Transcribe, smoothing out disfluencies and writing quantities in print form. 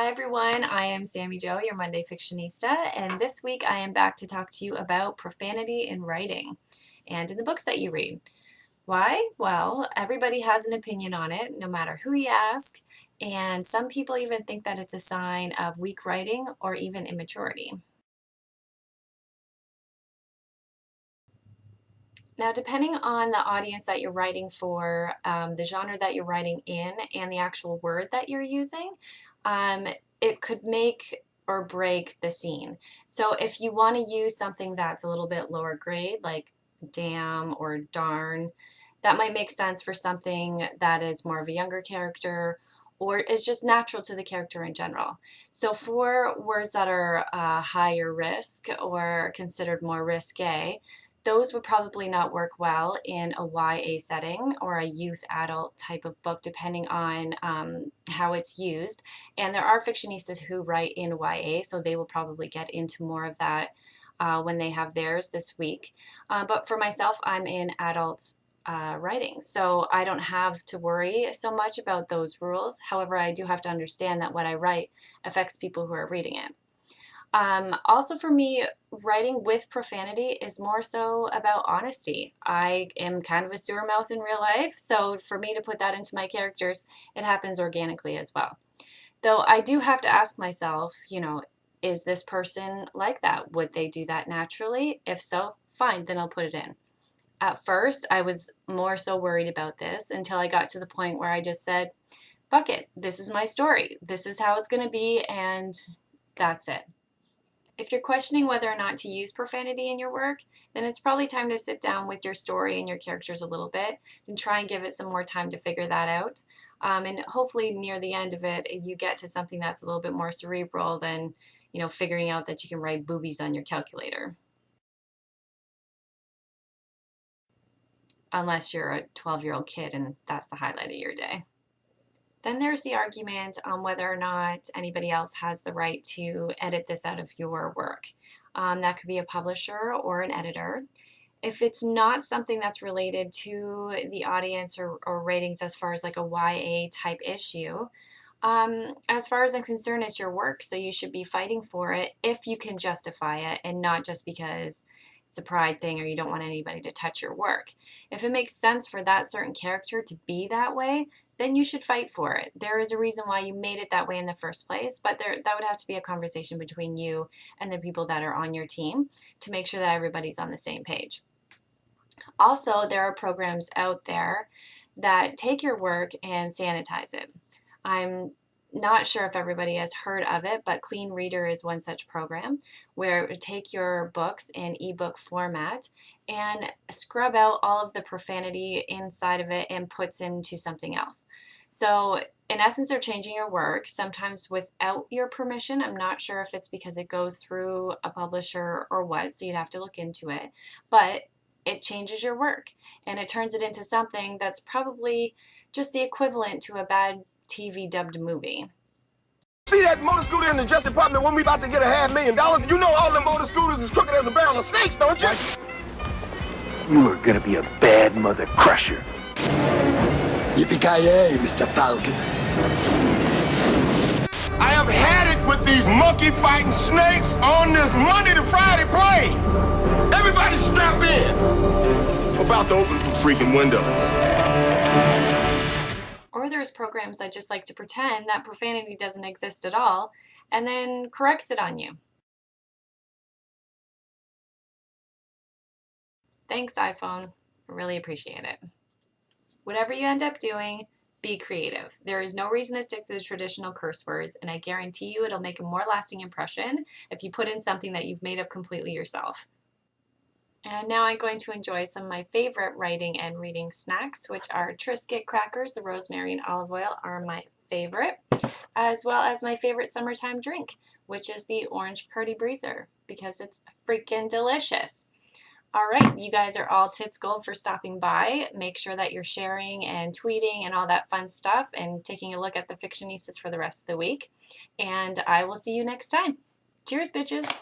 Hi everyone, I am Sami-Jo, your Monday Fictionista, and this week I am back to talk to you about profanity in writing and in the books that you read. Why? Well, everybody has an opinion on it, no matter who you ask, and some people even think that it's a sign of weak writing or even immaturity. Now, depending on the audience that you're writing for, the genre that you're writing in, and the actual word that you're using, um, it could make or break the scene. So if you want to use something that's a little bit lower grade, like damn or darn, that might make sense for something that is more of a younger character or is just natural to the character in general. So for words that are higher risk or considered more risque, those would probably not work well in a YA setting or a youth adult type of book, depending on how it's used. And there are fictionistas who write in YA, so they will probably get into more of that when they have theirs this week. But for myself, I'm in adult writing, so I don't have to worry so much about those rules. However, I do have to understand that what I write affects people who are reading it. Also for me, writing with profanity is more so about honesty. I am kind of a sewer mouth in real life, so for me to put that into my characters, it happens organically as well. Though I do have to ask myself, is this person like that? Would they do that naturally? If so, fine, then I'll put it in. At first, I was more so worried about this until I got to the point where I just said, fuck it, this is my story. This is how it's going to be, and that's it. If you're questioning whether or not to use profanity in your work, then it's probably time to sit down with your story and your characters a little bit and try and give it some more time to figure that out. And hopefully near the end of it, you get to something that's a little bit more cerebral than, figuring out that you can write boobies on your calculator. Unless you're a 12-year-old kid and that's the highlight of your day. Then there's the argument on whether or not anybody else has the right to edit this out of your work. That could be a publisher or an editor. If it's not something that's related to the audience or ratings as far as like a YA type issue, as far as I'm concerned, it's your work, so you should be fighting for it if you can justify it and not just because it's a pride thing or you don't want anybody to touch your work. If it makes sense for that certain character to be that way, then you should fight for it. There is a reason why you made it that way in the first place, but that would have to be a conversation between you and the people that are on your team to make sure that everybody's on the same page. Also, there are programs out there that take your work and sanitize it. I'm not sure if everybody has heard of it, but CleanReader is one such program where it would take your books in ebook format and scrub out all of the profanity inside of it and puts into something else. So in essence, they're changing your work, sometimes without your permission. I'm not sure if it's because it goes through a publisher or what, so you'd have to look into it. But it changes your work and it turns it into something that's probably just the equivalent to a bad TV dubbed movie. See that motor scooter in the Justice Department when we about to get $500,000? You know all them motor scooters is crooked as a barrel of snakes, don't you? You are gonna be a bad mother crusher. Yippee-ki-yay, Mr. Falcon. I have had it with these monkey-fighting snakes on this Monday to Friday plane. Everybody strap in. I'm about to open some freaking windows. Or there's programs that just like to pretend that profanity doesn't exist at all and then corrects it on you. Thanks, iPhone. I really appreciate it. Whatever you end up doing, be creative. There is no reason to stick to the traditional curse words, and I guarantee you it'll make a more lasting impression if you put in something that you've made up completely yourself. And now I'm going to enjoy some of my favorite writing and reading snacks, which are Triscuit crackers. The rosemary and olive oil are my favorite, as well as my favorite summertime drink, which is the orange Bacardi Breezer, because it's freaking delicious. All right, you guys are all tits gold for stopping by. Make sure that you're sharing and tweeting and all that fun stuff and taking a look at the Fictionistas for the rest of the week. And I will see you next time. Cheers, bitches.